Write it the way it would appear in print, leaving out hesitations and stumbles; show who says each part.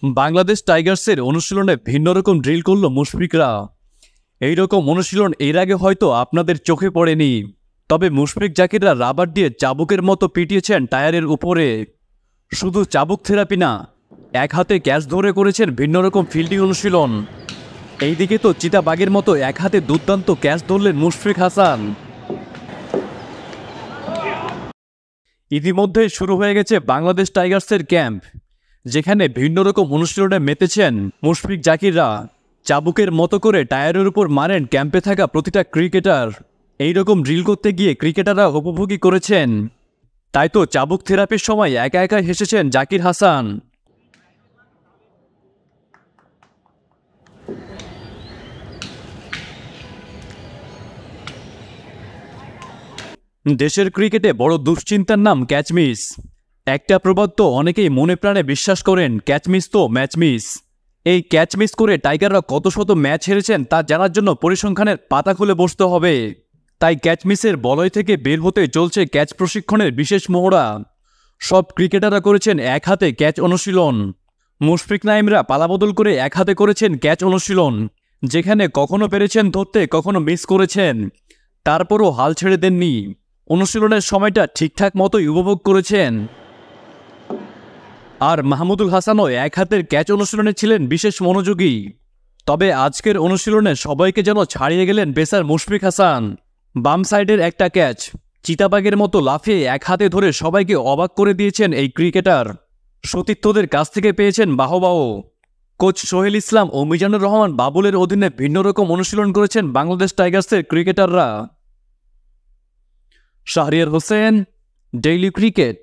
Speaker 1: বাংলাদেশ টাইগার্সের অনুশীলনে ভিন্ন রকম ড্রিল করল মুশফিকরা। এই রকম অনুশীলন এর আগে হয়তো আপনাদের চোখে পড়েনি, তবে মুশফিক জাকিররা রাবার দিয়ে চাবুকের মতো পিটিয়েছেন টায়ারের উপরে। শুধু চাবুক থেরাপি না, এক হাতে ক্যাচ ধরে করেছেন ভিন্ন রকম ফিল্ডিং অনুশীলন। এইদিকে তো চিতাবাঘের মতো এক হাতে দুর্দান্ত ক্যাচ ধরলেন মুশফিক হাসান। ইতিমধ্যে শুরু হয়ে গেছে বাংলাদেশ টাইগার্সের ক্যাম্প, যেখানে ভিন্ন রকম অনুশীলনে মেতেছেন মুশফিক জাকিররা। চাবুকের মতো করে টায়ারের উপর মারেন ক্যাম্পে থাকা প্রতিটা ক্রিকেটার। এই রকম ড্রিল করতে গিয়ে ক্রিকেটাররা উপভোগী করেছেন। তাই তো চাবুক থেরাপির সময় একা একা হেসেছেন জাকির হাসান। দেশের ক্রিকেটে বড় দুশ্চিন্তার নাম ক্যাচ মিস। একটা প্রবাদ তো অনেকেই মনে প্রাণে বিশ্বাস করেন, ক্যাচ মিস তো ম্যাচ মিস। এই ক্যাচ মিস করে টাইগাররা কত শত ম্যাচ হেরেছেন তা জানার জন্য পরিসংখ্যানের পাতা খুলে বসতে হবে। তাই ক্যাচ মিসের বলয় থেকে বের হতে চলছে ক্যাচ প্রশিক্ষণের বিশেষ মহড়া। সব ক্রিকেটাররা করেছেন এক হাতে ক্যাচ অনুশীলন। মুশফিক নাইমরা পালাবদল করে এক হাতে করেছেন ক্যাচ অনুশীলন, যেখানে কখনো পেরেছেন ধরতে, কখনো মিস করেছেন। তারপরও হাল ছেড়ে দেননি, অনুশীলনের সময়টা ঠিকঠাক মতোই উপভোগ করেছেন। আর মাহমুদুল হাসানও এক হাতের ক্যাচ অনুশীলনে ছিলেন বিশেষ মনোযোগী। তবে আজকের অনুশীলনে সবাইকে যেন ছাড়িয়ে গেলেন পেসার মুশফিক হাসান। বাম সাইডের একটা ক্যাচ চিতাবাঘের মতো লাফিয়ে এক হাতে ধরে সবাইকে অবাক করে দিয়েছেন এই ক্রিকেটার। সতীর্থদের কাছ থেকে পেয়েছেন বাহবাহ। কোচ সোহেল ইসলাম ও মিজানুর রহমান বাবুলের অধীনে ভিন্ন রকম অনুশীলন করেছেন বাংলাদেশ টাইগার্সের ক্রিকেটাররা। Shahriar Hossain, daily cricket.